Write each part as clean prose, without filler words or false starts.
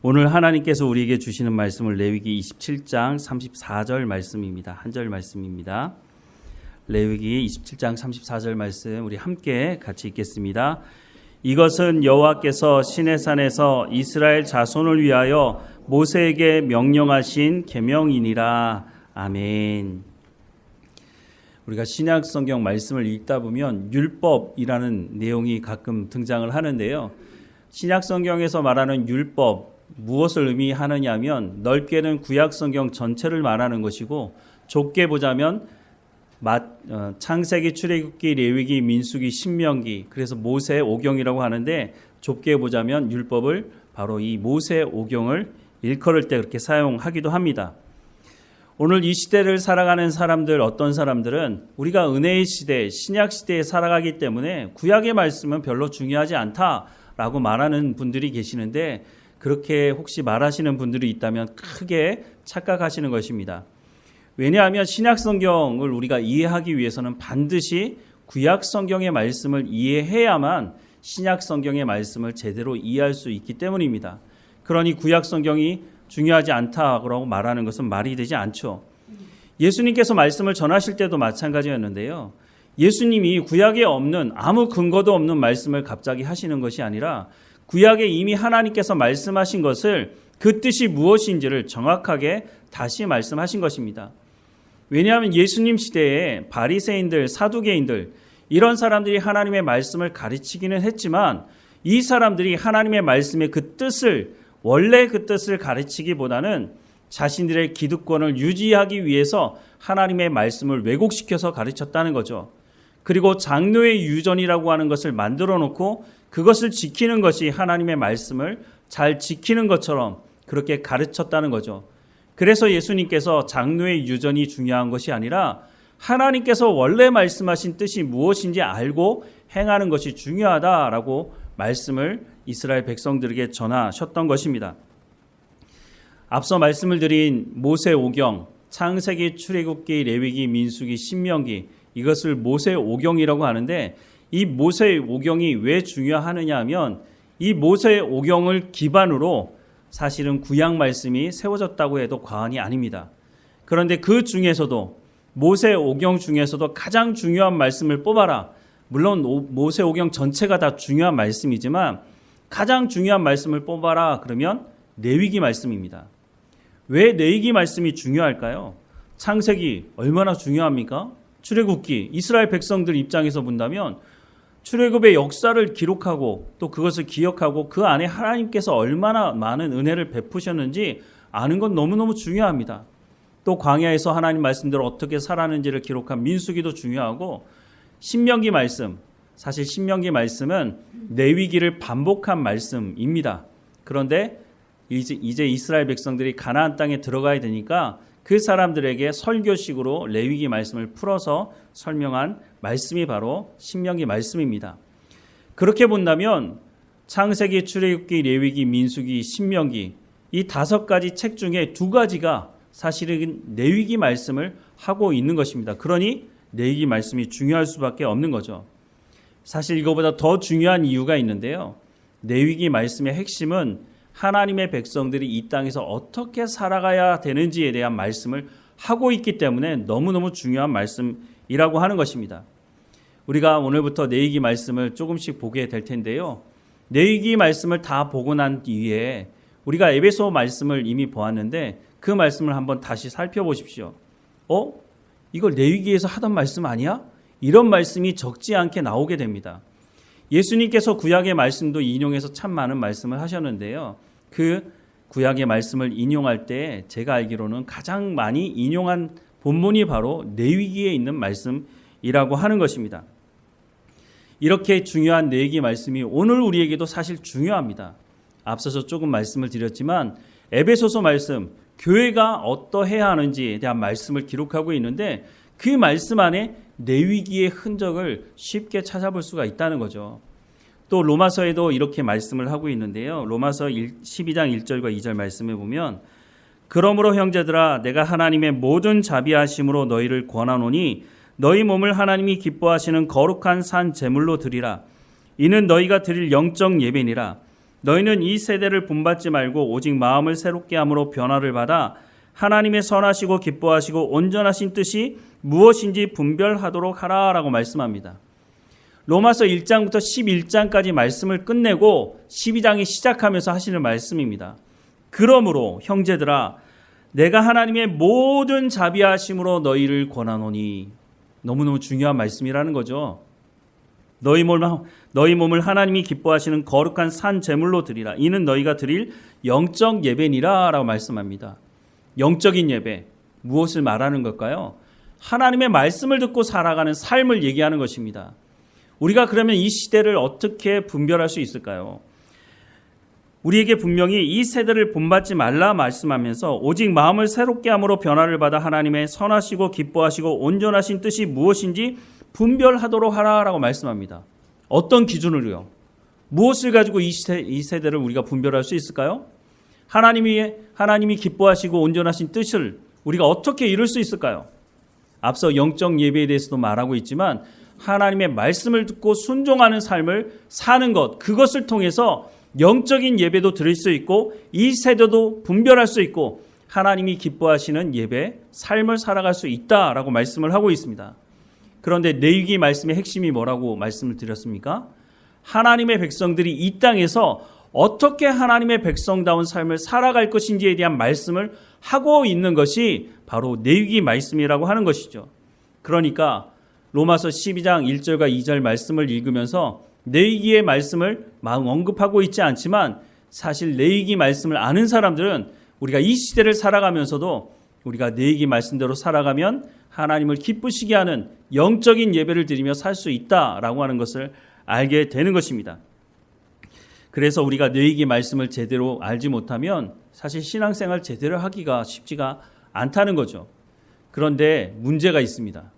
오늘 하나님께서 우리에게 주시는 말씀은 레위기 27장 34절 말씀입니다. 한 절 말씀입니다. 레위기 27장 34절 말씀 우리 함께 같이 읽겠습니다. 이것은 여호와께서 시내산에서 이스라엘 자손을 위하여 모세에게 명령하신 계명이니라. 아멘. 우리가 신약 성경 말씀을 읽다 보면 율법이라는 내용이 가끔 등장을 하는데요. 신약 성경에서 말하는 율법, 무엇을 의미하느냐 하면 넓게는 구약 성경 전체를 말하는 것이고 좁게 보자면 창세기, 출애굽기, 레위기, 민수기, 신명기, 그래서 모세 오경이라고 하는데 좁게 보자면 율법을 바로 이 모세 오경을 일컬을 때 그렇게 사용하기도 합니다. 오늘 이 시대를 살아가는 사람들, 어떤 사람들은 우리가 은혜의 시대, 신약 시대에 살아가기 때문에 구약의 말씀은 별로 중요하지 않다라고 말하는 분들이 계시는데, 그렇게 혹시 말하시는 분들이 있다면 크게 착각하시는 것입니다. 왜냐하면 신약 성경을 우리가 이해하기 위해서는 반드시 구약 성경의 말씀을 이해해야만 신약 성경의 말씀을 제대로 이해할 수 있기 때문입니다. 그러니 구약 성경이 중요하지 않다고 말하는 것은 말이 되지 않죠. 예수님께서 말씀을 전하실 때도 마찬가지였는데요. 예수님이 구약에 없는 아무 근거도 없는 말씀을 갑자기 하시는 것이 아니라 구약에 이미 하나님께서 말씀하신 것을 그 뜻이 무엇인지를 정확하게 다시 말씀하신 것입니다. 왜냐하면 예수님 시대에 바리새인들, 사두개인들 이런 사람들이 하나님의 말씀을 가르치기는 했지만 이 사람들이 하나님의 말씀의 그 뜻을 원래 그 뜻을 가르치기보다는 자신들의 기득권을 유지하기 위해서 하나님의 말씀을 왜곡시켜서 가르쳤다는 거죠. 그리고 장로의 유전이라고 하는 것을 만들어 놓고 그것을 지키는 것이 하나님의 말씀을 잘 지키는 것처럼 그렇게 가르쳤다는 거죠. 그래서 예수님께서 장로의 유전이 중요한 것이 아니라 하나님께서 원래 말씀하신 뜻이 무엇인지 알고 행하는 것이 중요하다라고 말씀을 이스라엘 백성들에게 전하셨던 것입니다. 앞서 말씀을 드린 모세 오경, 창세기, 출애굽기, 레위기, 민수기, 신명기, 이것을 모세 오경이라고 하는데, 이 모세 오경이 왜 중요하느냐 하면 이 모세 오경을 기반으로 사실은 구약 말씀이 세워졌다고 해도 과언이 아닙니다. 그런데 그 중에서도 모세 오경 중에서도 가장 중요한 말씀을 뽑아라. 물론 모세 오경 전체가 다 중요한 말씀이지만 가장 중요한 말씀을 뽑아라 그러면 레위기 말씀입니다. 왜 레위기 말씀이 중요할까요? 창세기 얼마나 중요합니까? 출애굽기, 이스라엘 백성들 입장에서 본다면 출애굽의 역사를 기록하고 또 그것을 기억하고 그 안에 하나님께서 얼마나 많은 은혜를 베푸셨는지 아는 건 너무너무 중요합니다. 또 광야에서 하나님 말씀대로 어떻게 살았는지를 기록한 민수기도 중요하고, 신명기 말씀, 사실 신명기 말씀은 레위기를 반복한 말씀입니다. 그런데 이제 이스라엘 백성들이 가나안 땅에 들어가야 되니까 그 사람들에게 설교식으로 레위기 말씀을 풀어서 설명한 말씀이 바로 신명기 말씀입니다. 그렇게 본다면 창세기, 출애굽기, 레위기, 민수기, 신명기 이 5가지 책 중에 2가지가 사실은 레위기 말씀을 하고 있는 것입니다. 그러니 레위기 말씀이 중요할 수밖에 없는 거죠. 사실 이거보다 더 중요한 이유가 있는데요. 레위기 말씀의 핵심은 하나님의 백성들이 이 땅에서 어떻게 살아가야 되는지에 대한 말씀을 하고 있기 때문에 너무너무 중요한 말씀이라고 하는 것입니다. 우리가 오늘부터 레위기 말씀을 조금씩 보게 될 텐데요. 레위기 말씀을 다 보고 난 뒤에 우리가 에베소 말씀을 이미 보았는데 그 말씀을 한번 다시 살펴보십시오. 이거 레위기에서 하던 말씀 아니야? 이런 말씀이 적지 않게 나오게 됩니다. 예수님께서 구약의 말씀도 인용해서 참 많은 말씀을 하셨는데요. 그 구약의 말씀을 인용할 때 제가 알기로는 가장 많이 인용한 본문이 바로 레위기에 있는 말씀이라고 하는 것입니다. 이렇게 중요한 레위기 말씀이 오늘 우리에게도 사실 중요합니다. 앞서서 조금 말씀을 드렸지만 에베소서 말씀, 교회가 어떠해야 하는지에 대한 말씀을 기록하고 있는데 그 말씀 안에 레위기의 흔적을 쉽게 찾아볼 수가 있다는 거죠. 또 로마서에도 이렇게 말씀을 하고 있는데요. 로마서 12장 1절과 2절 말씀에 보면 그러므로 형제들아 내가 하나님의 모든 자비하심으로 너희를 권하노니 너희 몸을 하나님이 기뻐하시는 거룩한 산 제물로 드리라. 이는 너희가 드릴 영적 예배니라. 너희는 이 세대를 본받지 말고 오직 마음을 새롭게 함으로 변화를 받아 하나님의 선하시고 기뻐하시고 온전하신 뜻이 무엇인지 분별하도록 하라라고 말씀합니다. 로마서 1장부터 11장까지 말씀을 끝내고 12장이 시작하면서 하시는 말씀입니다. 그러므로 형제들아 내가 하나님의 모든 자비하심으로 너희를 권하노니, 너무너무 중요한 말씀이라는 거죠. 너희 몸을 하나님이 기뻐하시는 거룩한 산 제물로 드리라. 이는 너희가 드릴 영적 예배니라 라고 말씀합니다. 영적인 예배, 무엇을 말하는 걸까요? 하나님의 말씀을 듣고 살아가는 삶을 얘기하는 것입니다. 우리가 그러면 이 시대를 어떻게 분별할 수 있을까요? 우리에게 분명히 이 세대를 본받지 말라 말씀하면서 오직 마음을 새롭게 함으로 변화를 받아 하나님의 선하시고 기뻐하시고 온전하신 뜻이 무엇인지 분별하도록 하라라고 말씀합니다. 어떤 기준으로요? 무엇을 가지고 이 세대를 우리가 분별할 수 있을까요? 하나님이 기뻐하시고 온전하신 뜻을 우리가 어떻게 이룰 수 있을까요? 앞서 영적 예배에 대해서도 말하고 있지만 하나님의 말씀을 듣고 순종하는 삶을 사는 것, 그것을 통해서 영적인 예배도 드릴 수 있고 이 세대도 분별할 수 있고 하나님이 기뻐하시는 예배, 삶을 살아갈 수 있다라고 말씀을 하고 있습니다. 그런데 레위기 말씀의 핵심이 뭐라고 말씀을 드렸습니까? 하나님의 백성들이 이 땅에서 어떻게 하나님의 백성다운 삶을 살아갈 것인지에 대한 말씀을 하고 있는 것이 바로 레위기 말씀이라고 하는 것이죠. 그러니까 로마서 12장 1절과 2절 말씀을 읽으면서 레위기의 말씀을 막 언급하고 있지 않지만 사실 레위기 말씀을 아는 사람들은 우리가 이 시대를 살아가면서도 우리가 레위기 말씀대로 살아가면 하나님을 기쁘시게 하는 영적인 예배를 드리며 살 수 있다라고 하는 것을 알게 되는 것입니다. 그래서 우리가 레위기 말씀을 제대로 알지 못하면 사실 신앙생활 제대로 하기가 쉽지가 않다는 거죠. 그런데 문제가 있습니다.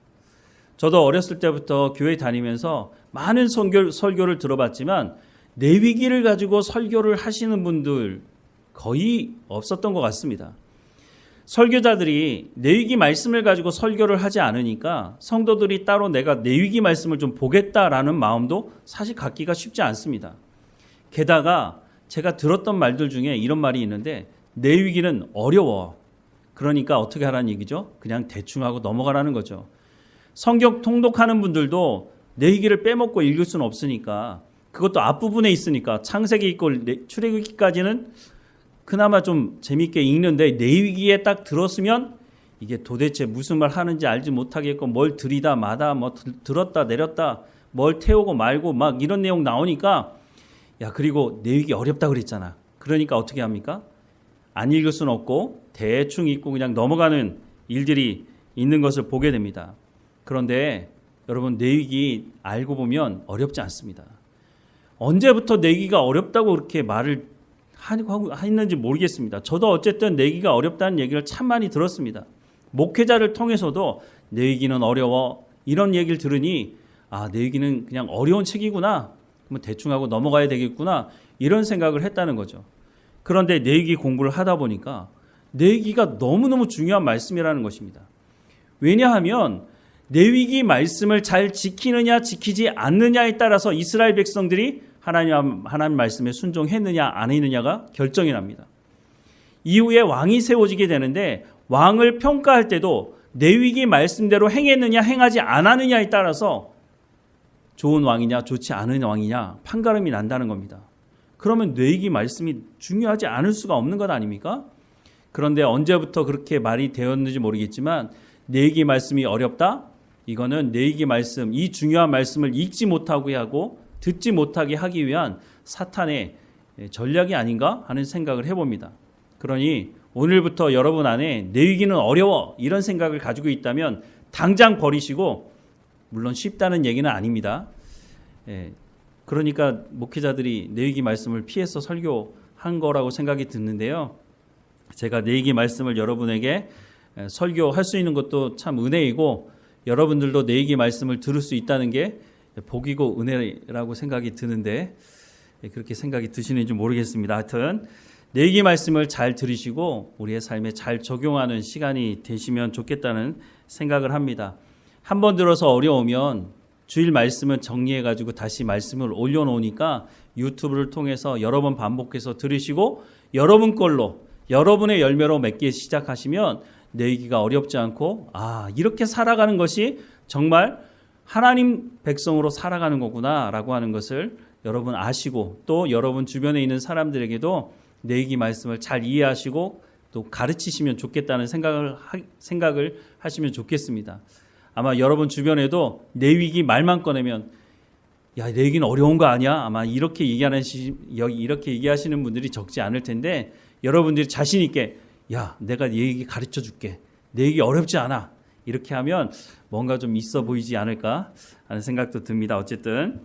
저도 어렸을 때부터 교회 다니면서 많은 설교를 들어봤지만 레위기를 가지고 설교를 하시는 분들 거의 없었던 것 같습니다. 설교자들이 레위기 말씀을 가지고 설교를 하지 않으니까 성도들이 따로 내가 레위기 말씀을 좀 보겠다라는 마음도 사실 갖기가 쉽지 않습니다. 게다가 제가 들었던 말들 중에 이런 말이 있는데 레위기는 어려워. 그러니까 어떻게 하라는 얘기죠? 그냥 대충 하고 넘어가라는 거죠. 성경 통독하는 분들도 레위기를 빼먹고 읽을 수는 없으니까 그것도 앞부분에 있으니까 창세기 있고 출애굽기까지는 그나마 좀 재밌게 읽는데 레위기에 딱 들었으면 이게 도대체 무슨 말 하는지 알지 못하겠고 뭘 들이다 마다 뭐 들었다 내렸다 뭘 태우고 말고 막 이런 내용 나오니까 야 그리고 레위기 어렵다 그랬잖아. 그러니까 어떻게 합니까? 안 읽을 수는 없고 대충 읽고 그냥 넘어가는 일들이 있는 것을 보게 됩니다. 그런데 여러분 레위기 알고 보면 어렵지 않습니다. 언제부터 레위기가 어렵다고 그렇게 말을 했는지 모르겠습니다. 저도 어쨌든 레위기가 어렵다는 얘기를 참 많이 들었습니다. 목회자를 통해서도 레위기는 어려워 이런 얘기를 들으니 아 레위기는 그냥 어려운 책이구나. 그러면 대충 하고 넘어가야 되겠구나 이런 생각을 했다는 거죠. 그런데 레위기 공부를 하다 보니까 레위기가 너무너무 중요한 말씀이라는 것입니다. 왜냐하면 레위기 말씀을 잘 지키느냐 지키지 않느냐에 따라서 이스라엘 백성들이 하나님 말씀에 순종했느냐 안 했느냐가 결정이 납니다. 이후에 왕이 세워지게 되는데 왕을 평가할 때도 레위기 말씀대로 행했느냐 행하지 않았느냐에 따라서 좋은 왕이냐 좋지 않은 왕이냐 판가름이 난다는 겁니다. 그러면 레위기 말씀이 중요하지 않을 수가 없는 것 아닙니까? 그런데 언제부터 그렇게 말이 되었는지 모르겠지만 레위기 말씀이 어렵다? 이거는 레위기 말씀, 이 중요한 말씀을 읽지 못하게 하고 듣지 못하게 하기 위한 사탄의 전략이 아닌가 하는 생각을 해봅니다. 그러니 오늘부터 여러분 안에 레위기는 어려워 이런 생각을 가지고 있다면 당장 버리시고 물론 쉽다는 얘기는 아닙니다. 그러니까 목회자들이 레위기 말씀을 피해서 설교한 거라고 생각이 드는데요. 제가 레위기 말씀을 여러분에게 설교할 수 있는 것도 참 은혜이고 여러분들도 레위기 말씀을 들을 수 있다는 게 복이고 은혜라고 생각이 드는데 그렇게 생각이 드시는지 모르겠습니다. 하여튼 레위기 말씀을 잘 들으시고 우리의 삶에 잘 적용하는 시간이 되시면 좋겠다는 생각을 합니다. 한 번 들어서 어려우면 주일 말씀은 정리해가지고 다시 말씀을 올려놓으니까 유튜브를 통해서 여러 번 반복해서 들으시고 여러분 걸로 여러분의 열매로 맺기 시작하시면 내기가 어렵지 않고 이렇게 살아가는 것이 정말 하나님 백성으로 살아가는 거구나라고 하는 것을 여러분 아시고 또 여러분 주변에 있는 사람들에게도 내기 말씀을 잘 이해하시고 또 가르치시면 좋겠다는 생각을 하시면 좋겠습니다. 아마 여러분 주변에도 내위기 말만 꺼내면 내위기는 어려운 거 아니야? 아마 이렇게 얘기하시는 분들이 적지 않을 텐데 여러분들이 자신 있게 내가 내위기 가르쳐 줄게. 내위기 어렵지 않아. 이렇게 하면 뭔가 좀 있어 보이지 않을까 하는 생각도 듭니다. 어쨌든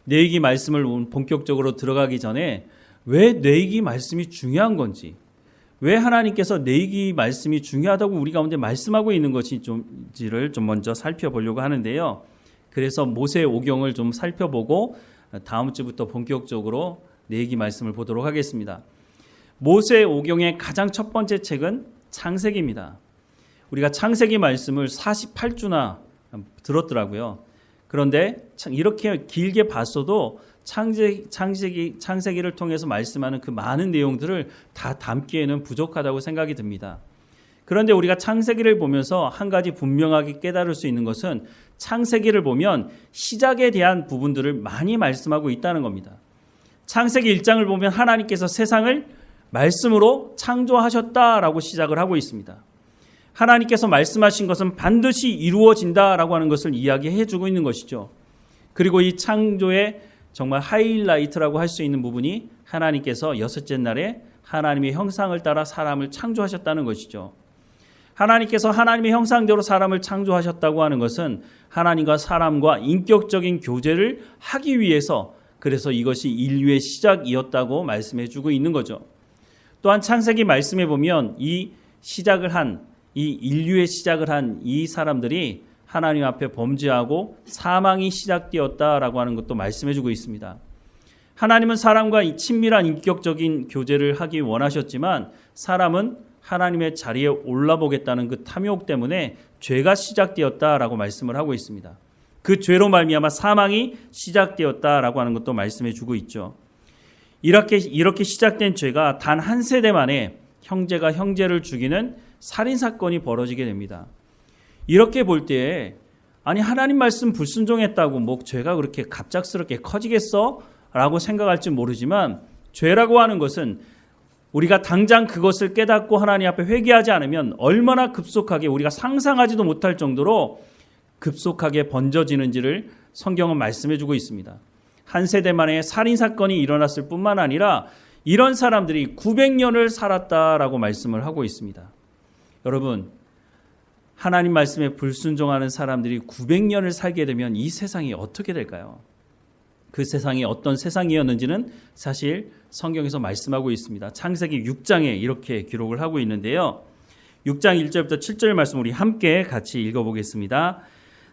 내위기 말씀을 본격적으로 들어가기 전에 왜 내위기 말씀이 중요한 건지, 왜 하나님께서 내위기 말씀이 중요하다고 우리 가운데 말씀하고 있는 것인지를 좀 먼저 살펴보려고 하는데요. 그래서 모세 오경을 좀 살펴보고 다음 주부터 본격적으로 내위기 말씀을 보도록 하겠습니다. 모세 오경의 가장 첫 번째 책은 창세기입니다. 우리가 창세기 말씀을 48주나 들었더라고요. 그런데 이렇게 길게 봤어도 창세기를 통해서 말씀하는 그 많은 내용들을 다 담기에는 부족하다고 생각이 듭니다. 그런데 우리가 창세기를 보면서 한 가지 분명하게 깨달을 수 있는 것은 창세기를 보면 시작에 대한 부분들을 많이 말씀하고 있다는 겁니다. 창세기 1장을 보면 하나님께서 세상을 말씀으로 창조하셨다라고 시작을 하고 있습니다. 하나님께서 말씀하신 것은 반드시 이루어진다라고 하는 것을 이야기해 주고 있는 것이죠. 그리고 이 창조의 정말 하이라이트라고 할 수 있는 부분이 하나님께서 여섯째 날에 하나님의 형상을 따라 사람을 창조하셨다는 것이죠. 하나님께서 하나님의 형상대로 사람을 창조하셨다고 하는 것은 하나님과 사람과 인격적인 교제를 하기 위해서, 그래서 이것이 인류의 시작이었다고 말씀해 주고 있는 거죠. 또한 창세기 말씀에 보면 이 인류의 시작을 한 이 사람들이 하나님 앞에 범죄하고 사망이 시작되었다라고 하는 것도 말씀해 주고 있습니다. 하나님은 사람과 친밀한 인격적인 교제를 하기 원하셨지만 사람은 하나님의 자리에 올라보겠다는 그 탐욕 때문에 죄가 시작되었다라고 말씀을 하고 있습니다. 그 죄로 말미암아 사망이 시작되었다라고 하는 것도 말씀해 주고 있죠. 이렇게 시작된 죄가 단 한 세대 만에 형제가 형제를 죽이는 살인사건이 벌어지게 됩니다. 이렇게 볼 때 하나님 말씀 불순종했다고 죄가 그렇게 갑작스럽게 커지겠어? 라고 생각할지 모르지만 죄라고 하는 것은 우리가 당장 그것을 깨닫고 하나님 앞에 회개하지 않으면 얼마나 급속하게 우리가 상상하지도 못할 정도로 급속하게 번져지는지를 성경은 말씀해 주고 있습니다. 한 세대 만에 살인사건이 일어났을 뿐만 아니라 이런 사람들이 900년을 살았다라고 말씀을 하고 있습니다. 여러분, 하나님 말씀에 불순종하는 사람들이 900년을 살게 되면 이 세상이 어떻게 될까요? 그 세상이 어떤 세상이었는지는 사실 성경에서 말씀하고 있습니다. 창세기 6장에 이렇게 기록을 하고 있는데요. 6장 1절부터 7절 말씀 우리 함께 같이 읽어보겠습니다.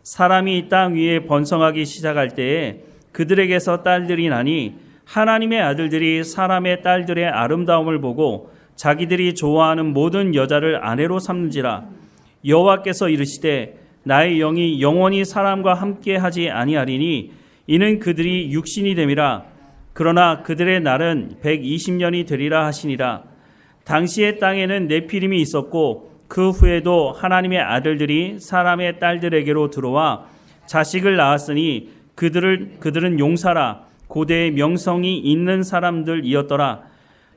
사람이 땅 위에 번성하기 시작할 때에 그들에게서 딸들이 나니 하나님의 아들들이 사람의 딸들의 아름다움을 보고 자기들이 좋아하는 모든 여자를 아내로 삼는지라. 여호와께서 이르시되 나의 영이 영원히 사람과 함께하지 아니하리니 이는 그들이 육신이 됨이라. 그러나 그들의 날은 120년이 되리라 하시니라. 당시의 땅에는 네피림이 있었고 그 후에도 하나님의 아들들이 사람의 딸들에게로 들어와 자식을 낳았으니 그들은 용사라 고대의 명성이 있는 사람들이었더라.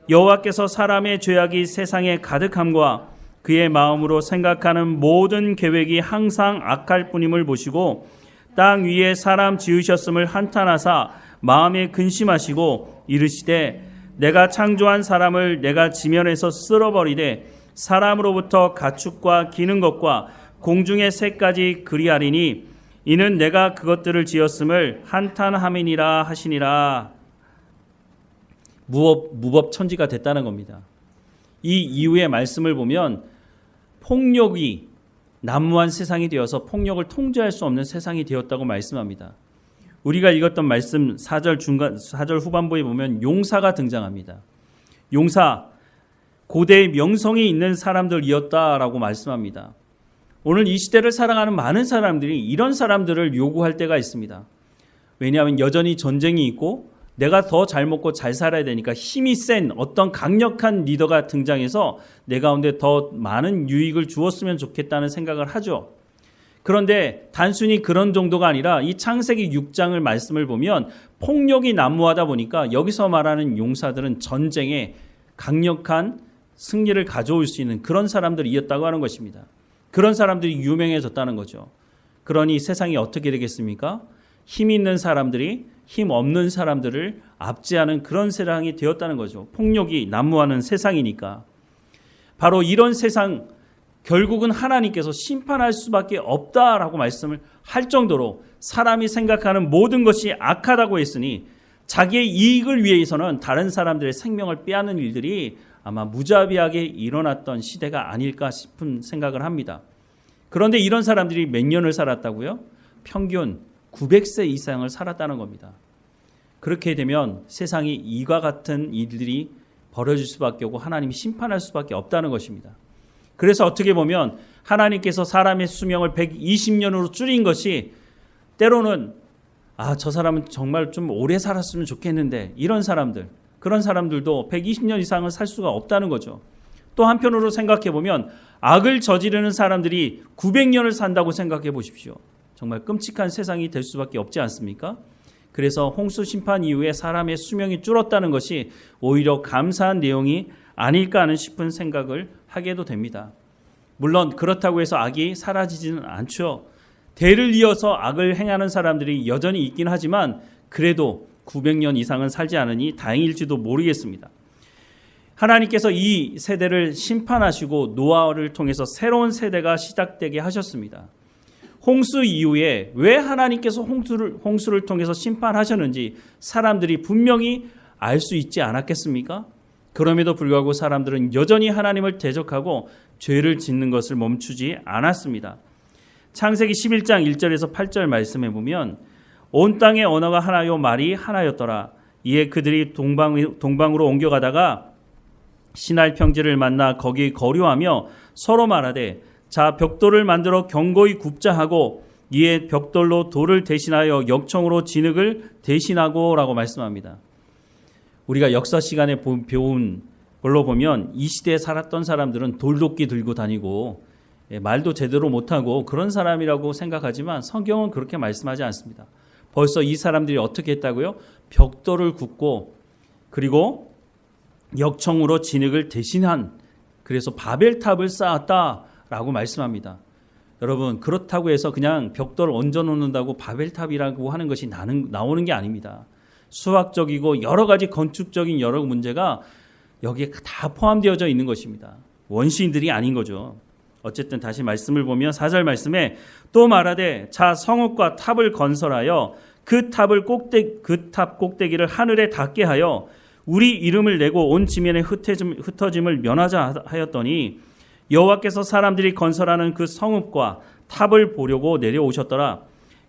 여호와께서 사람의 죄악이 세상에 가득함과 그의 마음으로 생각하는 모든 계획이 항상 악할 뿐임을 보시고 땅 위에 사람 지으셨음을 한탄하사 마음에 근심하시고 이르시되 내가 창조한 사람을 내가 지면에서 쓸어버리되 사람으로부터 가축과 기는 것과 공중의 새까지 그리하리니 이는 내가 그것들을 지었음을 한탄함이니라 하시니라. 무법천지가 됐다는 겁니다. 이 이후의 말씀을 보면 폭력이 난무한 세상이 되어서 폭력을 통제할 수 없는 세상이 되었다고 말씀합니다. 우리가 읽었던 말씀 4절 후반부에 보면 용사가 등장합니다. 용사, 고대의 명성이 있는 사람들이었다라고 말씀합니다. 오늘 이 시대를 살아가는 많은 사람들이 이런 사람들을 요구할 때가 있습니다. 왜냐하면 여전히 전쟁이 있고 내가 더 잘 먹고 잘 살아야 되니까 힘이 센 어떤 강력한 리더가 등장해서 내 가운데 더 많은 유익을 주었으면 좋겠다는 생각을 하죠. 그런데 단순히 그런 정도가 아니라 이 창세기 6장을 말씀을 보면 폭력이 난무하다 보니까 여기서 말하는 용사들은 전쟁에 강력한 승리를 가져올 수 있는 그런 사람들이었다고 하는 것입니다. 그런 사람들이 유명해졌다는 거죠. 그러니 세상이 어떻게 되겠습니까? 힘 있는 사람들이 힘 없는 사람들을 압제하는 그런 세상이 되었다는 거죠. 폭력이 난무하는 세상이니까. 바로 이런 세상, 결국은 하나님께서 심판할 수밖에 없다라고 말씀을 할 정도로 사람이 생각하는 모든 것이 악하다고 했으니 자기의 이익을 위해서는 다른 사람들의 생명을 빼앗는 일들이 아마 무자비하게 일어났던 시대가 아닐까 싶은 생각을 합니다. 그런데 이런 사람들이 몇 년을 살았다고요? 평균 900세 이상을 살았다는 겁니다. 그렇게 되면 세상이 이와 같은 일들이 벌어질 수밖에 없고 하나님이 심판할 수밖에 없다는 것입니다. 그래서 어떻게 보면 하나님께서 사람의 수명을 120년으로 줄인 것이 때로는 저 사람은 정말 좀 오래 살았으면 좋겠는데 이런 사람들, 그런 사람들도 120년 이상은 살 수가 없다는 거죠. 또 한편으로 생각해 보면 악을 저지르는 사람들이 900년을 산다고 생각해 보십시오. 정말 끔찍한 세상이 될 수밖에 없지 않습니까? 그래서 홍수 심판 이후에 사람의 수명이 줄었다는 것이 오히려 감사한 내용이 아닐까 하는 싶은 생각을 하게도 됩니다. 물론 그렇다고 해서 악이 사라지지는 않죠. 대를 이어서 악을 행하는 사람들이 여전히 있긴 하지만 그래도 900년 이상은 살지 않으니 다행일지도 모르겠습니다. 하나님께서 이 세대를 심판하시고 노아를 통해서 새로운 세대가 시작되게 하셨습니다. 홍수 이후에 왜 하나님께서 홍수를 통해서 심판하셨는지 사람들이 분명히 알 수 있지 않았겠습니까? 그럼에도 불구하고 사람들은 여전히 하나님을 대적하고 죄를 짓는 것을 멈추지 않았습니다. 창세기 11장 1절에서 8절 말씀해 보면 온 땅의 언어가 하나요 말이 하나였더라. 이에 그들이 동방으로 옮겨가다가 시날 평지를 만나 거기 거류하며 서로 말하되 자 벽돌을 만들어 견고히 굽자 하고 이에 벽돌로 돌을 대신하여 역청으로 진흙을 대신하고 라고 말씀합니다. 우리가 역사 시간에 배운 걸로 보면 이 시대에 살았던 사람들은 돌도끼 들고 다니고 말도 제대로 못하고 그런 사람이라고 생각하지만 성경은 그렇게 말씀하지 않습니다. 벌써 이 사람들이 어떻게 했다고요? 벽돌을 굽고 그리고 역청으로 진흙을 대신한 그래서 바벨탑을 쌓았다라고 말씀합니다. 여러분 그렇다고 해서 그냥 벽돌을 얹어 놓는다고 바벨탑이라고 하는 것이 나오는 게 아닙니다. 수학적이고 여러 가지 건축적인 여러 문제가 여기에 다 포함되어져 있는 것입니다. 원시인들이 아닌 거죠. 어쨌든 다시 말씀을 보면 4절 말씀에 또 말하되 자 성읍과 탑을 건설하여 그 탑 꼭대기를 하늘에 닿게 하여 우리 이름을 내고 온 지면의 흩어짐을 면하자 하였더니 여호와께서 사람들이 건설하는 그 성읍과 탑을 보려고 내려오셨더라.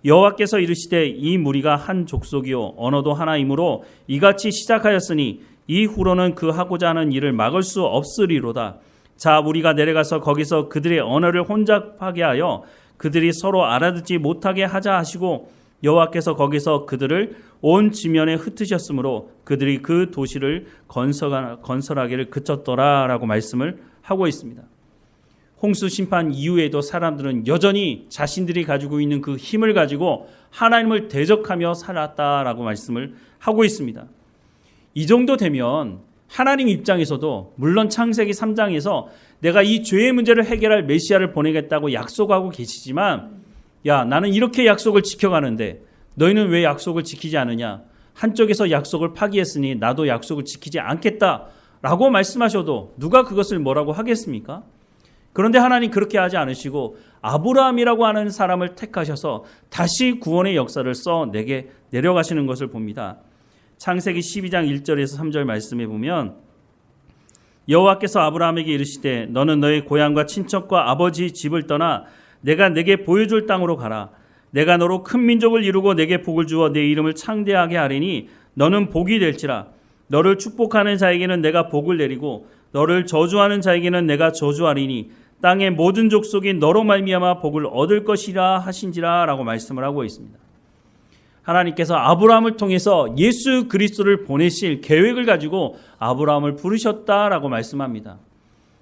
여호와께서 이르시되 이 무리가 한 족속이요 언어도 하나이므로 이같이 시작하였으니 이후로는 그 하고자 하는 일을 막을 수 없으리로다. 자 우리가 내려가서 거기서 그들의 언어를 혼잡하게 하여 그들이 서로 알아듣지 못하게 하자 하시고 여호와께서 거기서 그들을 온 지면에 흩으셨으므로 그들이 그 도시를 건설하기를 그쳤더라라고 말씀을 하고 있습니다. 홍수 심판 이후에도 사람들은 여전히 자신들이 가지고 있는 그 힘을 가지고 하나님을 대적하며 살았다라고 말씀을 하고 있습니다. 이 정도 되면 하나님 입장에서도 물론 창세기 3장에서 내가 이 죄의 문제를 해결할 메시아를 보내겠다고 약속하고 계시지만 야 나는 이렇게 약속을 지켜가는데 너희는 왜 약속을 지키지 않느냐. 한쪽에서 약속을 파기했으니 나도 약속을 지키지 않겠다라고 말씀하셔도 누가 그것을 뭐라고 하겠습니까? 그런데 하나님 그렇게 하지 않으시고 아브라함이라고 하는 사람을 택하셔서 다시 구원의 역사를 써 내게 내려가시는 것을 봅니다. 창세기 12장 1절에서 3절 말씀에 보면 여호와께서 아브라함에게 이르시되 너는 너의 고향과 친척과 아버지 집을 떠나 내가 내게 보여줄 땅으로 가라. 내가 너로 큰 민족을 이루고 내게 복을 주어 내 이름을 창대하게 하리니 너는 복이 될지라. 너를 축복하는 자에게는 내가 복을 내리고 너를 저주하는 자에게는 내가 저주하리니 땅의 모든 족속이 너로 말미암아 복을 얻을 것이라 하신지라라고 말씀을 하고 있습니다. 하나님께서 아브라함을 통해서 예수 그리스도를 보내실 계획을 가지고 아브라함을 부르셨다라고 말씀합니다.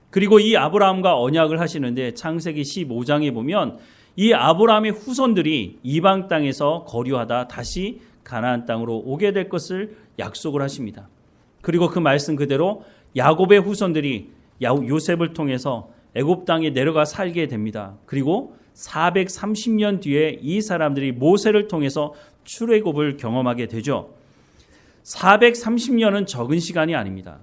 그리고 이 아브라함과 언약을 하시는데 창세기 15장에 보면 이 아브라함의 후손들이 이방 땅에서 거류하다 다시 가나안 땅으로 오게 될 것을 약속을 하십니다. 그리고 그 말씀 그대로 야곱의 후손들이 요셉을 통해서 애굽 땅에 내려가 살게 됩니다. 그리고 430년 뒤에 이 사람들이 모세를 통해서 출애굽을 경험하게 되죠. 430년은 적은 시간이 아닙니다.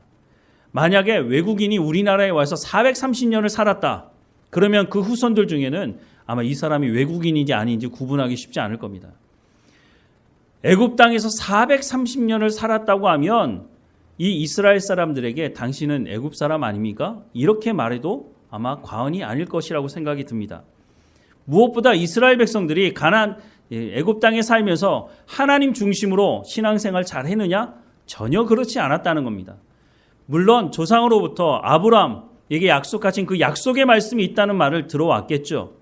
만약에 외국인이 우리나라에 와서 430년을 살았다. 그러면 그 후손들 중에는 아마 이 사람이 외국인인지 아닌지 구분하기 쉽지 않을 겁니다. 애굽 땅에서 430년을 살았다고 하면 이 이스라엘 사람들에게 당신은 애굽 사람 아닙니까? 이렇게 말해도 아마 과언이 아닐 것이라고 생각이 듭니다. 무엇보다 이스라엘 백성들이 애굽 땅에 살면서 하나님 중심으로 신앙생활 잘 했느냐? 전혀 그렇지 않았다는 겁니다. 물론 조상으로부터 아브라함에게 약속하신 그 약속의 말씀이 있다는 말을 들어왔겠죠.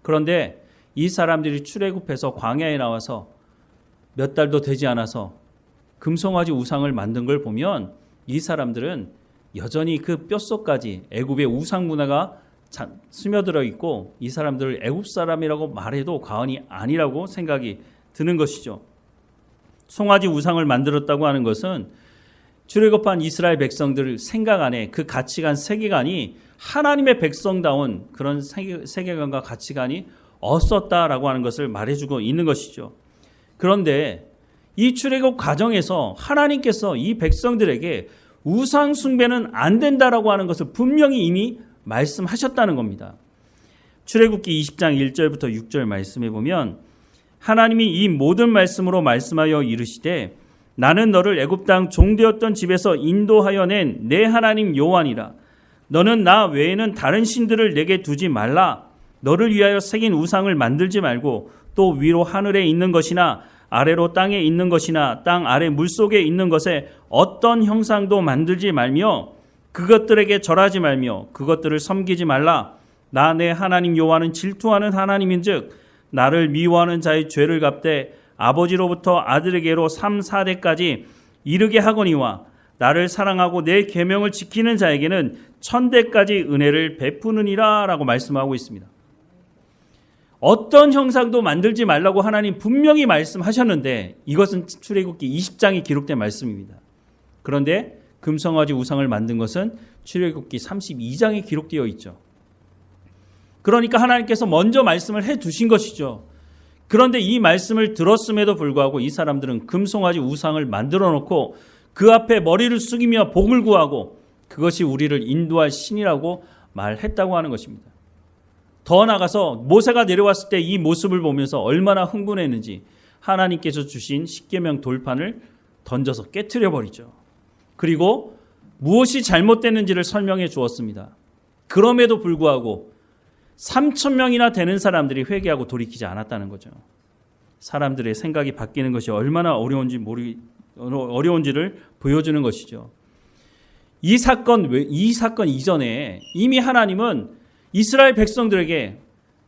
그런데 이 사람들이 출애굽해서 광야에 나와서 몇 달도 되지 않아서 금송아지 우상을 만든 걸 보면 이 사람들은 여전히 그 뼛속까지 애굽의 우상 문화가 스며들어 있고 이 사람들을 애굽 사람이라고 말해도 과언이 아니라고 생각이 드는 것이죠. 송아지 우상을 만들었다고 하는 것은 출애굽한 이스라엘 백성들 생각 안에 그 가치관, 세계관이 하나님의 백성다운 그런 세계관과 가치관이 없었다라고 하는 것을 말해주고 있는 것이죠. 그런데 이 출애굽 과정에서 하나님께서 이 백성들에게 우상 숭배는 안 된다라고 하는 것을 분명히 이미 말씀하셨다는 겁니다. 출애굽기 20장 1절부터 6절 말씀해 보면 하나님이 이 모든 말씀으로 말씀하여 이르시되 나는 너를 애굽 땅 종되었던 집에서 인도하여 낸 내 하나님 여호와니라. 너는 나 외에는 다른 신들을 내게 두지 말라. 너를 위하여 새긴 우상을 만들지 말고 또 위로 하늘에 있는 것이나 아래로 땅에 있는 것이나 땅 아래 물속에 있는 것에 어떤 형상도 만들지 말며 그것들에게 절하지 말며 그것들을 섬기지 말라. 나 내 하나님 여호와는 질투하는 하나님인즉 나를 미워하는 자의 죄를 갚되 아버지로부터 아들에게로 3, 4대까지 이르게 하거니와 나를 사랑하고 내 계명을 지키는 자에게는 1000대까지 은혜를 베푸느니라 라고 말씀하고 있습니다. 어떤 형상도 만들지 말라고 하나님 분명히 말씀하셨는데 이것은 출애굽기 20장에 기록된 말씀입니다. 그런데 금송아지 우상을 만든 것은 출애굽기 32장에 기록되어 있죠. 그러니까 하나님께서 먼저 말씀을 해두신 것이죠. 그런데 이 말씀을 들었음에도 불구하고 이 사람들은 금송아지 우상을 만들어 놓고 그 앞에 머리를 숙이며 복을 구하고 그것이 우리를 인도할 신이라고 말했다고 하는 것입니다. 더 나아가서 모세가 내려왔을 때 이 모습을 보면서 얼마나 흥분했는지 하나님께서 주신 십계명 돌판을 던져서 깨트려 버리죠. 그리고 무엇이 잘못됐는지를 설명해 주었습니다. 그럼에도 불구하고 3,000명이나 되는 사람들이 회개하고 돌이키지 않았다는 거죠. 사람들의 생각이 바뀌는 것이 얼마나 어려운지를 보여주는 것이죠. 이 사건 이전에 이미 하나님은 이스라엘 백성들에게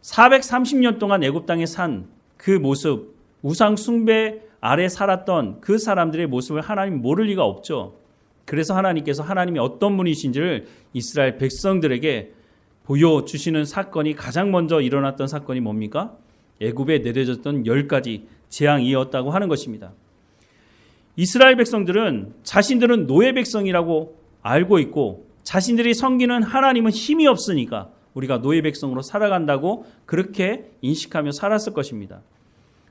430년 동안 애굽 땅에 산 그 모습, 우상 숭배 아래 살았던 그 사람들의 모습을 하나님 모를 리가 없죠. 그래서 하나님께서 하나님이 어떤 분이신지를 이스라엘 백성들에게 보여주시는 사건이 가장 먼저 일어났던 사건이 뭡니까? 애굽에 내려졌던 10가지 재앙이었다고 하는 것입니다. 이스라엘 백성들은 자신들은 노예 백성이라고 알고 있고 자신들이 섬기는 하나님은 힘이 없으니까 우리가 노예 백성으로 살아간다고 그렇게 인식하며 살았을 것입니다.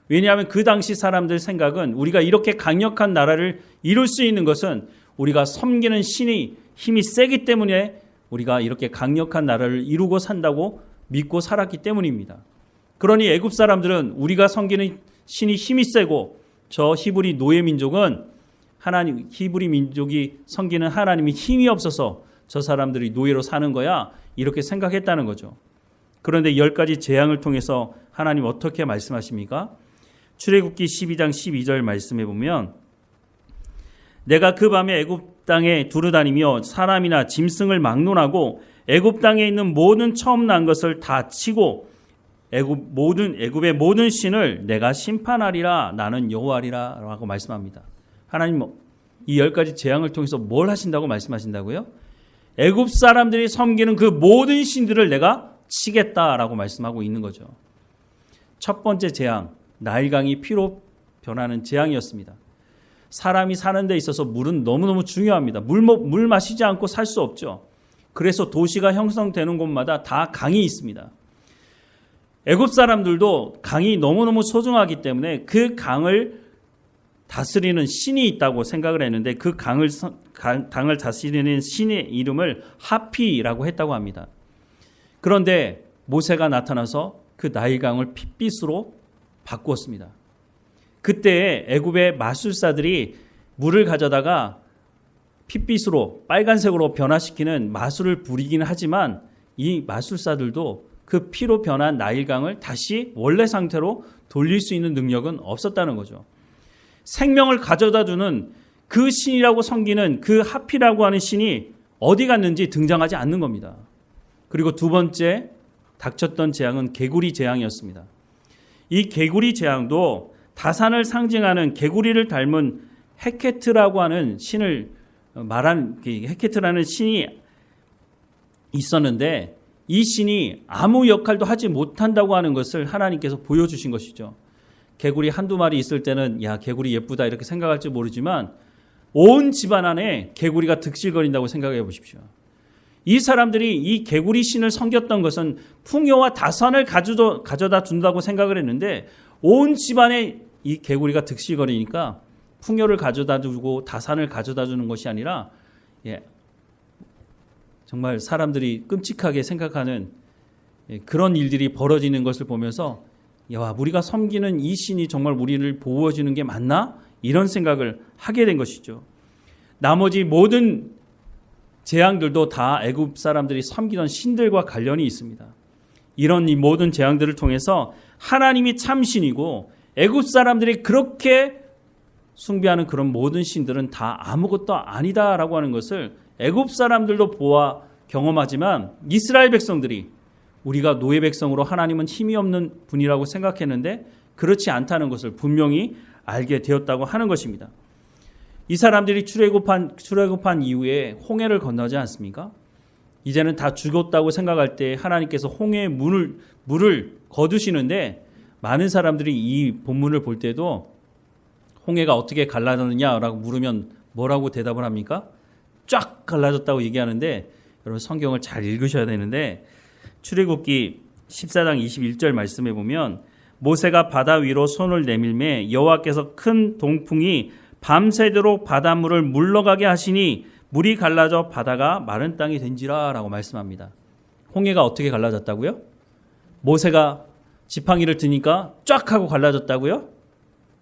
왜냐하면 그 당시 사람들 생각은 우리가 이렇게 강력한 나라를 이룰 수 있는 것은 우리가 섬기는 신이 힘이 세기 때문에 우리가 이렇게 강력한 나라를 이루고 산다고 믿고 살았기 때문입니다. 그러니 애굽 사람들은 우리가 섬기는 신이 힘이 세고 저 히브리 노예 민족은 히브리 민족이 섬기는 하나님이 힘이 없어서 저 사람들이 노예로 사는 거야 이렇게 생각했다는 거죠. 그런데 10가지 재앙을 통해서 하나님 어떻게 말씀하십니까? 출애굽기 12장 12절 말씀해 보면 내가 그 밤에 애굽 땅에 두루다니며 사람이나 짐승을 막론하고 애굽 땅에 있는 모든 처음 난 것을 다 치고 애굽의 모든 신을 내가 심판하리라. 나는 여호와리라라고 말씀합니다. 하나님 이 10가지 재앙을 통해서 뭘 하신다고 말씀하신다고요? 애굽 사람들이 섬기는 그 모든 신들을 내가 치겠다라고 말씀하고 있는 거죠. 첫 번째 재앙, 나일강이 피로 변하는 재앙이었습니다. 사람이 사는 데 있어서 물은 너무너무 중요합니다. 물 마시지 않고 살 수 없죠. 그래서 도시가 형성되는 곳마다 다 강이 있습니다. 애굽 사람들도 강이 너무너무 소중하기 때문에 그 강을 다스리는 신이 있다고 생각을 했는데 그 강을 다스리는 신의 이름을 하피라고 했다고 합니다. 그런데 모세가 나타나서 그 나일강을 핏빛으로 바꾸었습니다. 그때 애굽의 마술사들이 물을 가져다가 핏빛으로 빨간색으로 변화시키는 마술을 부리긴 하지만 이 마술사들도 그 피로 변한 나일강을 다시 원래 상태로 돌릴 수 있는 능력은 없었다는 거죠. 생명을 가져다 주는 그 신이라고 섬기는 그 하피라고 하는 신이 어디 갔는지 등장하지 않는 겁니다. 그리고 두 번째 닥쳤던 재앙은 개구리 재앙이었습니다. 이 개구리 재앙도 다산을 상징하는 개구리를 닮은 헤케트라고 하는 신을 말한 헤케트라는 신이 있었는데 이 신이 아무 역할도 하지 못한다고 하는 것을 하나님께서 보여주신 것이죠. 개구리 한두 마리 있을 때는 야 개구리 예쁘다 이렇게 생각할지 모르지만 온 집안 안에 개구리가 득실거린다고 생각해 보십시오. 이 사람들이 이 개구리 신을 섬겼던 것은 풍요와 다산을 가져다 준다고 생각을 했는데 온 집안에 이 개구리가 득실거리니까 풍요를 가져다 주고 다산을 가져다 주는 것이 아니라 정말 사람들이 끔찍하게 생각하는 그런 일들이 벌어지는 것을 보면서 야, 우리가 섬기는 이 신이 정말 우리를 보호해 주는 게 맞나? 이런 생각을 하게 된 것이죠. 나머지 모든 재앙들도 다 애굽 사람들이 섬기던 신들과 관련이 있습니다. 이런 이 모든 재앙들을 통해서 하나님이 참 신이고 애굽 사람들이 그렇게 숭배하는 그런 모든 신들은 다 아무것도 아니다라고 하는 것을 애굽 사람들도 보아 경험하지만 이스라엘 백성들이 우리가 노예 백성으로 하나님은 힘이 없는 분이라고 생각했는데 그렇지 않다는 것을 분명히 알게 되었다고 하는 것입니다. 이 사람들이 출애굽한 이후에 홍해를 건너지 않습니까? 이제는 다 죽었다고 생각할 때 하나님께서 홍해의 물을 거두시는데 많은 사람들이 이 본문을 볼 때도 홍해가 어떻게 갈라졌느냐라고 물으면 뭐라고 대답을 합니까? 쫙 갈라졌다고 얘기하는데 여러분 성경을 잘 읽으셔야 되는데 출애굽기 14장 21절 말씀에 보면 모세가 바다 위로 손을 내밀매 여호와께서 큰 동풍이 밤새도록 바닷물을 물러가게 하시니 물이 갈라져 바다가 마른 땅이 된지라 라고 말씀합니다. 홍해가 어떻게 갈라졌다고요? 모세가 지팡이를 드니까 쫙 하고 갈라졌다고요?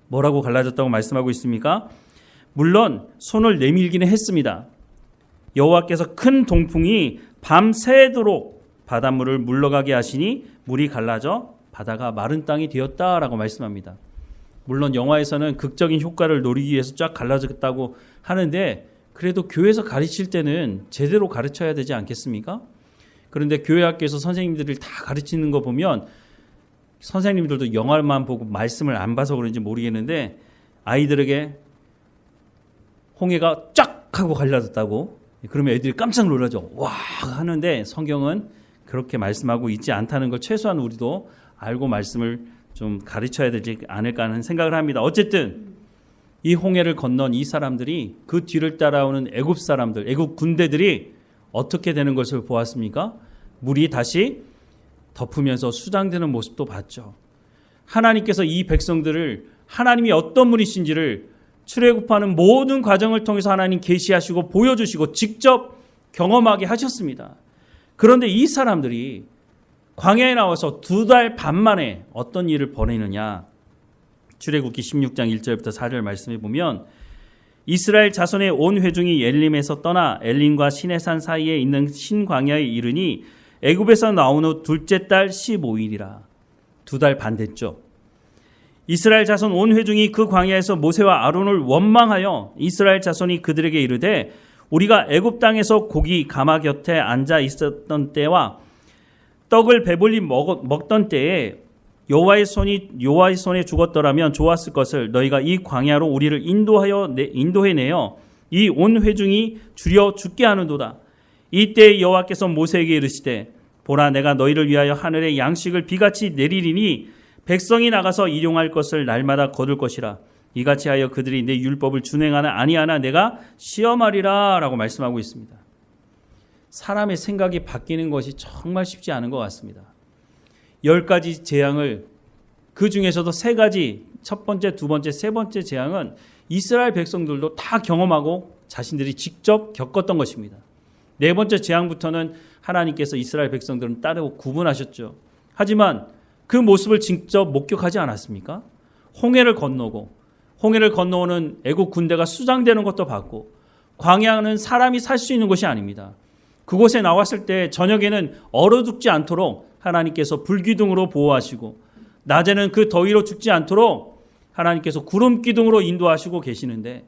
뭐라고 갈라졌다고 말씀하고 있습니까? 물론 손을 내밀기는 했습니다. 여호와께서 큰 동풍이 밤새도록 바닷물을 물러가게 하시니 물이 갈라져 바다가 마른 땅이 되었다라고 말씀합니다. 물론 영화에서는 극적인 효과를 노리기 위해서 쫙 갈라졌다고 하는데 그래도 교회에서 가르칠 때는 제대로 가르쳐야 되지 않겠습니까? 그런데 교회 학교에서 선생님들을 다 가르치는 거 보면 선생님들도 영화만 보고 말씀을 안 봐서 그런지 모르겠는데 아이들에게 홍해가 쫙 하고 갈라졌다고 그러면 애들이 깜짝 놀라죠. 와 하는데 성경은 그렇게 말씀하고 있지 않다는 걸 최소한 우리도 알고 말씀을 좀 가르쳐야 되지 않을까 하는 생각을 합니다. 어쨌든 이 홍해를 건넌 이 사람들이 그 뒤를 따라오는 애굽 사람들, 애굽 군대들이 어떻게 되는 것을 보았습니까? 물이 다시 덮으면서 수장되는 모습도 봤죠. 하나님께서 이 백성들을 하나님이 어떤 분이신지를 출애굽하는 모든 과정을 통해서 하나님 계시하시고 보여주시고 직접 경험하게 하셨습니다. 그런데 이 사람들이 광야에 나와서 2달 반 만에 어떤 일을 벌이느냐. 출애굽기 16장 1절부터 4절 말씀해 보면 이스라엘 자손의 온 회중이 엘림에서 떠나 엘림과 시내산 사이에 있는 신광야에 이르니 애굽에서 나온 후 둘째 달 15일이라. 2달 반 됐죠. 이스라엘 자손 온 회중이 그 광야에서 모세와 아론을 원망하여 이스라엘 자손이 그들에게 이르되 우리가 애굽 땅에서 고기 가마 곁에 앉아 있었던 때와 떡을 배불리 먹던 때에 여호와의 손에 죽었더라면 좋았을 것을 너희가 이 광야로 우리를 인도해내어 이 온 회중이 줄여 죽게 하는도다. 이때 여호와께서 모세에게 이르시되 보라 내가 너희를 위하여 하늘의 양식을 비같이 내리리니 백성이 나가서 일용할 것을 날마다 거둘 것이라. 이같이 하여 그들이 내 율법을 준행하나 아니하나 내가 시험하리라 라고 말씀하고 있습니다. 사람의 생각이 바뀌는 것이 정말 쉽지 않은 것 같습니다. 10가지 재앙을 그 중에서도 3가지, 첫 번째, 두 번째, 세 번째 재앙은 이스라엘 백성들도 다 경험하고 자신들이 직접 겪었던 것입니다. 4번째 재앙부터는 하나님께서 이스라엘 백성들은 따르고 구분하셨죠. 하지만 그 모습을 직접 목격하지 않았습니까? 홍해를 건너오는 애국 군대가 수장되는 것도 봤고, 광야는 사람이 살 수 있는 곳이 아닙니다. 그곳에 나왔을 때 저녁에는 얼어 죽지 않도록 하나님께서 불기둥으로 보호하시고, 낮에는 그 더위로 죽지 않도록 하나님께서 구름 기둥으로 인도하시고 계시는데,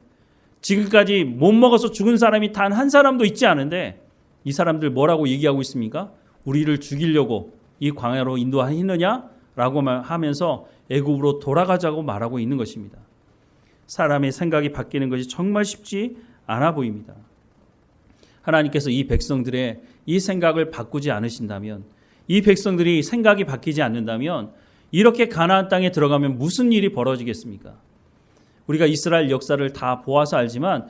지금까지 못 먹어서 죽은 사람이 단 한 사람도 있지 않은데 이 사람들 뭐라고 얘기하고 있습니까? 우리를 죽이려고 이 광야로 인도하느냐라고 하면서 애굽으로 돌아가자고 말하고 있는 것입니다. 사람의 생각이 바뀌는 것이 정말 쉽지 않아 보입니다. 하나님께서 이 백성들의 이 생각을 바꾸지 않으신다면, 이 백성들이 생각이 바뀌지 않는다면 이렇게 가나안 땅에 들어가면 무슨 일이 벌어지겠습니까? 우리가 이스라엘 역사를 다 보아서 알지만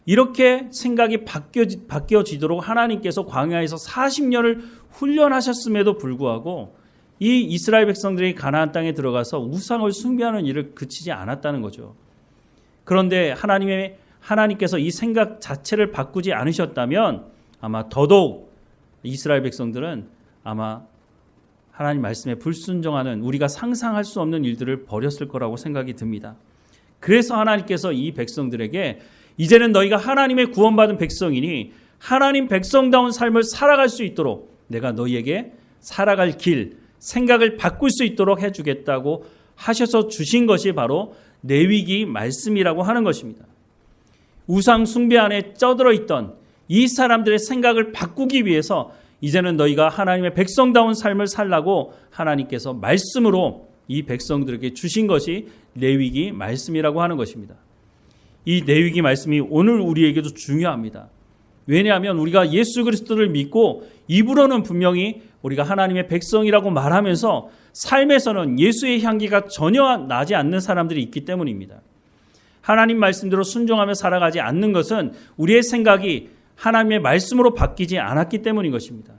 이렇게 생각이 바뀌어지도록 하나님께서 광야에서 40년을 훈련하셨음에도 불구하고 이 이스라엘 백성들이 가나안 땅에 들어가서 우상을 숭배하는 일을 그치지 않았다는 거죠. 그런데 하나님께서 이 생각 자체를 바꾸지 않으셨다면 아마 더더욱 이스라엘 백성들은 아마 하나님 말씀에 불순종하는 우리가 상상할 수 없는 일들을 벌였을 거라고 생각이 듭니다. 그래서 하나님께서 이 백성들에게 이제는 너희가 하나님의 구원받은 백성이니 하나님 백성다운 삶을 살아갈 수 있도록 내가 너희에게 살아갈 길, 생각을 바꿀 수 있도록 해주겠다고 하셔서 주신 것이 바로 레위기 말씀이라고 하는 것입니다. 우상 숭배 안에 쩌들어 있던 이 사람들의 생각을 바꾸기 위해서 이제는 너희가 하나님의 백성다운 삶을 살라고 하나님께서 말씀으로 이 백성들에게 주신 것이 레위기 말씀이라고 하는 것입니다. 이 레위기 말씀이 오늘 우리에게도 중요합니다. 왜냐하면 우리가 예수 그리스도를 믿고 입으로는 분명히 우리가 하나님의 백성이라고 말하면서 삶에서는 예수의 향기가 전혀 나지 않는 사람들이 있기 때문입니다. 하나님 말씀대로 순종하며 살아가지 않는 것은 우리의 생각이 하나님의 말씀으로 바뀌지 않았기 때문인 것입니다.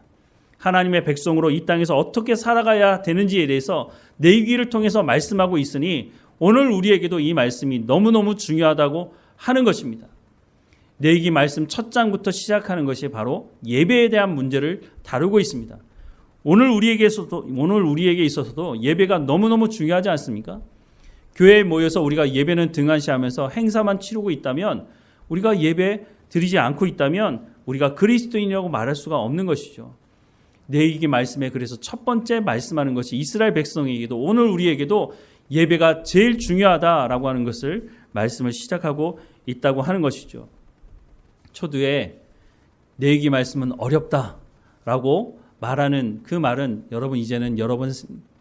하나님의 백성으로 이 땅에서 어떻게 살아가야 되는지에 대해서 레위기를 통해서 말씀하고 있으니 오늘 우리에게도 이 말씀이 너무너무 중요하다고 하는 것입니다. 레위기 말씀 첫 장부터 시작하는 것이 바로 예배에 대한 문제를 다루고 있습니다. 오늘 우리에게 있어서도 예배가 너무너무 중요하지 않습니까? 교회에 모여서 우리가 예배는 등한시하면서 행사만 치르고 있다면, 우리가 예배 드리지 않고 있다면 우리가 그리스도인이라고 말할 수가 없는 것이죠. 레위기 말씀에 그래서 첫 번째 말씀하는 것이 이스라엘 백성에게도 오늘 우리에게도 예배가 제일 중요하다라고 하는 것을 말씀을 시작하고 있다고 하는 것이죠. 초두에 레위기 말씀은 어렵다라고 말하는 그 말은 이제는 여러분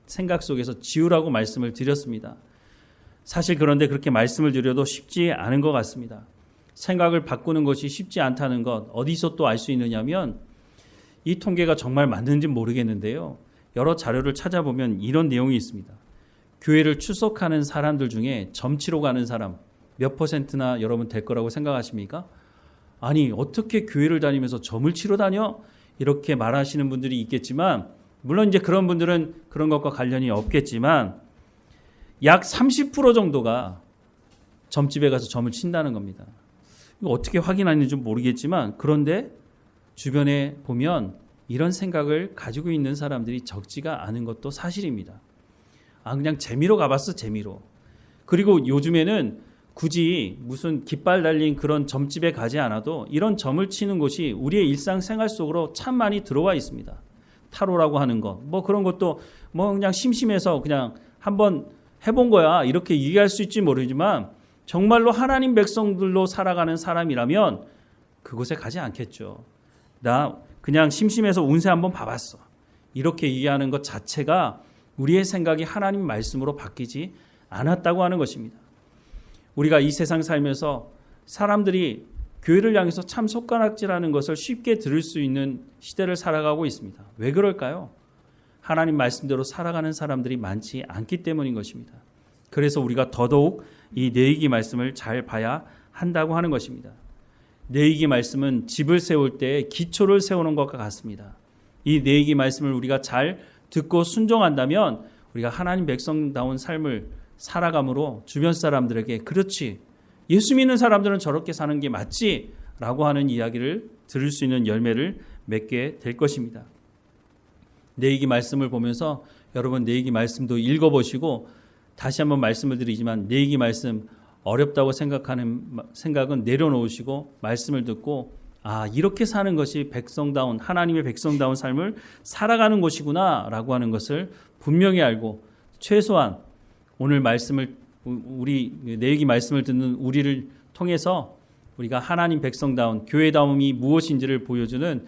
생각 속에서 지우라고 말씀을 드렸습니다. 사실 그런데 그렇게 말씀을 드려도 쉽지 않은 것 같습니다. 생각을 바꾸는 것이 쉽지 않다는 것 어디서 또 알 수 있느냐면 이 통계가 정말 맞는지 모르겠는데요. 여러 자료를 찾아보면 이런 내용이 있습니다. 교회를 출석하는 사람들 중에 점치러 가는 사람 몇 %나 여러분 될 거라고 생각하십니까? 아니 어떻게 교회를 다니면서 점을 치러 다녀? 이렇게 말하시는 분들이 있겠지만, 물론 이제 그런 분들은 그런 것과 관련이 없겠지만 약 30% 정도가 점집에 가서 점을 친다는 겁니다. 이거 어떻게 확인하는지 좀 모르겠지만, 그런데 주변에 보면 이런 생각을 가지고 있는 사람들이 적지가 않은 것도 사실입니다. 그냥 재미로 가봤어, 재미로. 그리고 요즘에는 굳이 무슨 깃발 달린 그런 점집에 가지 않아도 이런 점을 치는 곳이 우리의 일상생활 속으로 참 많이 들어와 있습니다. 타로라고 하는 것, 뭐 그런 것도 뭐 그냥 심심해서 그냥 한번 해본 거야 이렇게 얘기할 수 있지 모르지만, 정말로 하나님 백성들로 살아가는 사람이라면 그곳에 가지 않겠죠. 나 그냥 심심해서 운세 한번 봐봤어. 이렇게 얘기하는 것 자체가 우리의 생각이 하나님 말씀으로 바뀌지 않았다고 하는 것입니다. 우리가 이 세상 살면서 사람들이 교회를 향해서 참 손가락질하는 것을 쉽게 들을 수 있는 시대를 살아가고 있습니다. 왜 그럴까요? 하나님 말씀대로 살아가는 사람들이 많지 않기 때문인 것입니다. 그래서 우리가 더더욱 이 내이기 말씀을 잘 봐야 한다고 하는 것입니다. 내이기 말씀은 집을 세울 때 기초를 세우는 것과 같습니다. 이 내이기 말씀을 우리가 잘 듣고 순종한다면 우리가 하나님 백성다운 삶을 살아감으로 주변 사람들에게 그렇지, 예수 믿는 사람들은 저렇게 사는 게 맞지 라고 하는 이야기를 들을 수 있는 열매를 맺게 될 것입니다. 내이기 말씀을 보면서 여러분 내이기 말씀도 읽어보시고, 다시 한번 말씀을 드리지만 내이기 말씀 어렵다고 생각은 내려놓으시고 말씀을 듣고 이렇게 사는 것이 백성다운, 하나님의 백성다운 삶을 살아가는 것이구나 라고 하는 것을 분명히 알고, 최소한 오늘 말씀을, 우리 내이기 말씀을 듣는 우리를 통해서 우리가 하나님 백성다운 교회다움이 무엇인지를 보여주는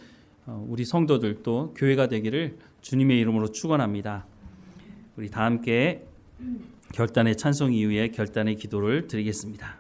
우리 성도들 또 교회가 되기를 주님의 이름으로 축원합니다. 우리 다 함께 결단의 찬송 이후에 결단의 기도를 드리겠습니다.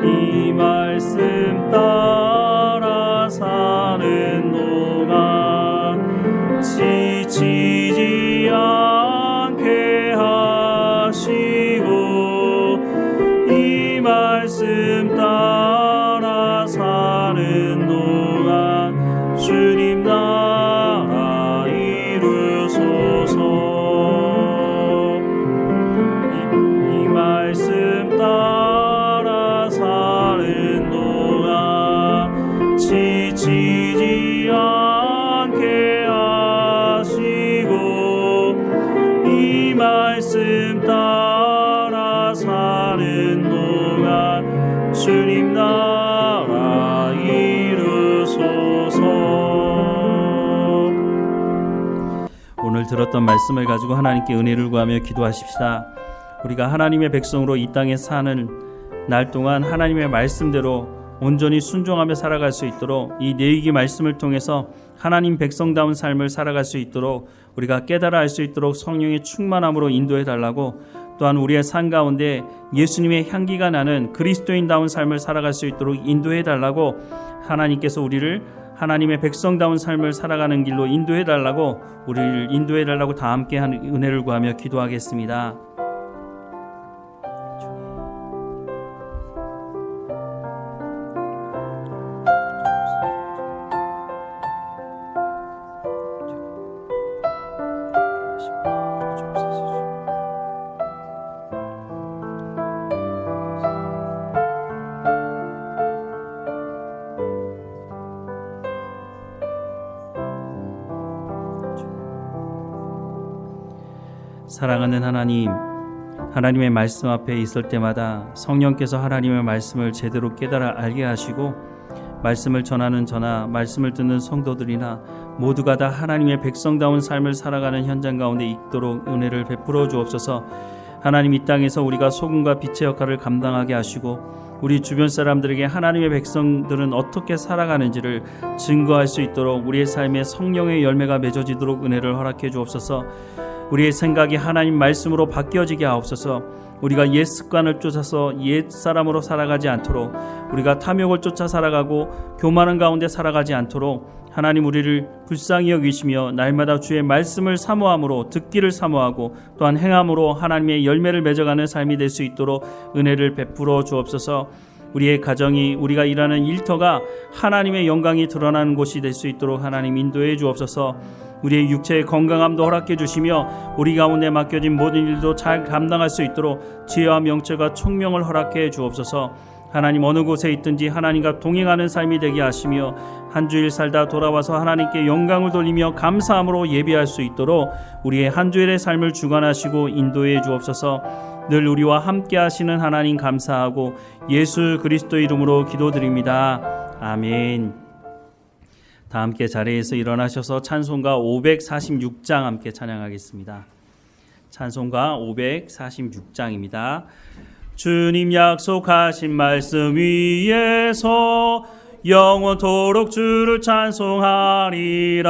이 말씀 따라 사는 동안 지치지 않게 하시고, 이 말씀 따라 사는 동안 주님 나라 이루소서. 이 말씀 따라 사는 동안 지치지 않게 하시고, 이 말씀 따라 사는 동안 주님 나라 이루소서. 오늘 들었던 말씀을 가지고 하나님께 은혜를 구하며 기도하십시다. 우리가 하나님의 백성으로 이 땅에 사는 날 동안 하나님의 말씀대로 온전히 순종하며 살아갈 수 있도록, 이 내이기 말씀을 통해서 하나님 백성다운 삶을 살아갈 수 있도록 우리가 깨달아 알 수 있도록 성령의 충만함으로 인도해 달라고, 또한 우리의 삶 가운데 예수님의 향기가 나는 그리스도인다운 삶을 살아갈 수 있도록 인도해 달라고, 하나님께서 우리를 하나님의 백성다운 삶을 살아가는 길로 인도해 달라고, 우리를 인도해 달라고 다 함께 하는 은혜를 구하며 기도하겠습니다. 사랑하는 하나님, 하나님의 말씀 앞에 있을 때마다 성령께서 하나님의 말씀을 제대로 깨달아 알게 하시고, 말씀을 전하는 저나 말씀을 듣는 성도들이나 모두가 다 하나님의 백성다운 삶을 살아가는 현장 가운데 있도록 은혜를 베풀어 주옵소서. 하나님, 이 땅에서 우리가 소금과 빛의 역할을 감당하게 하시고, 우리 주변 사람들에게 하나님의 백성들은 어떻게 살아가는지를 증거할 수 있도록 우리의 삶에 성령의 열매가 맺어지도록 은혜를 허락해 주옵소서. 우리의 생각이 하나님 말씀으로 바뀌어지게 하옵소서. 우리가 옛 습관을 쫓아서 옛 사람으로 살아가지 않도록, 우리가 탐욕을 쫓아 살아가고 교만한 가운데 살아가지 않도록 하나님 우리를 불쌍히 여기시며 날마다 주의 말씀을 사모함으로, 듣기를 사모하고 또한 행함으로 하나님의 열매를 맺어가는 삶이 될 수 있도록 은혜를 베풀어 주옵소서. 우리의 가정이, 우리가 일하는 일터가 하나님의 영광이 드러나는 곳이 될 수 있도록 하나님 인도해 주옵소서. 우리의 육체의 건강함도 허락해 주시며 우리 가운데 맡겨진 모든 일도 잘 감당할 수 있도록 지혜와 명철과 총명을 허락해 주옵소서. 하나님, 어느 곳에 있든지 하나님과 동행하는 삶이 되게 하시며 한 주일 살다 돌아와서 하나님께 영광을 돌리며 감사함으로 예배할 수 있도록 우리의 한 주일의 삶을 주관하시고 인도해 주옵소서. 늘 우리와 함께 하시는 하나님 감사하고 예수 그리스도 이름으로 기도드립니다. 아멘. 다 함께 자리에서 일어나셔서 찬송가 546장 함께 찬양하겠습니다. 찬송가 546장입니다. 주님 약속하신 말씀 위에서 영원토록 주를 찬송하리라.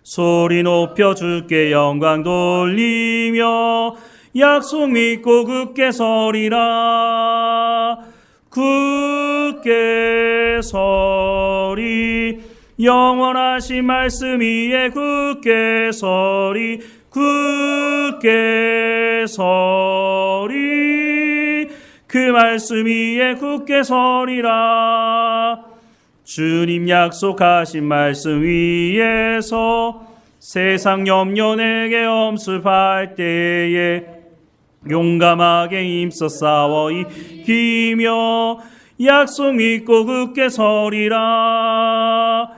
소리 높여 주께 영광 돌리며 약속 믿고 굳게 서리라. 굳게 서리. 영원하신 말씀 위에 굳게 서리. 굳게 서리. 그 말씀 위에 굳게 서리라. 주님 약속하신 말씀 위에서 세상 염려 내게 엄습할 때에 용감하게 힘써 싸워 이기며 약속 믿고 굳게 서리라.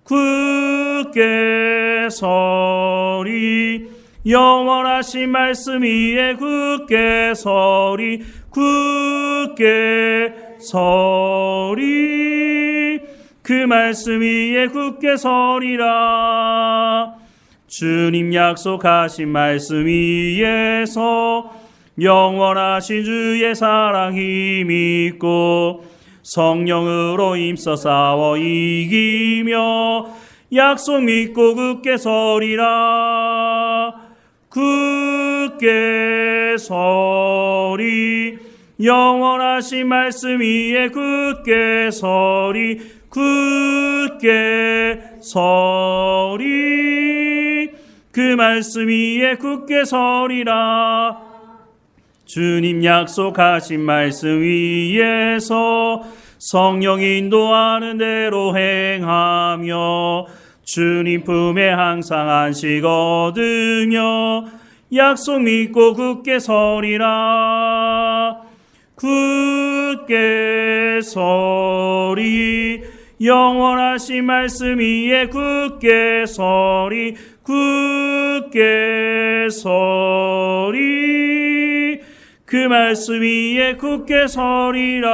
굳게 서리. 영원하신 말씀 위에 굳게 서리. 굳게 서리. 그 말씀 위에 굳게 서리라. 주님 약속하신 말씀 위에서 영원하신 주의 사랑 힘입고 성령으로 힘써 싸워 이기며 약속 믿고 굳게 서리라. 굳게 서리. 영원하신 말씀 위에 굳게 서리. 굳게 서리. 그 말씀 위에 굳게 서리라. 주님 약속하신 말씀 위에서 성령 인도하는 대로 행하며 주님 품에 항상 안식 얻으며 약속 믿고 굳게 서리라. 굳게 서리. 영원하신 말씀 위에 굳게 서리. 굳게 서리. 그 말씀 위에 굳게 서리라.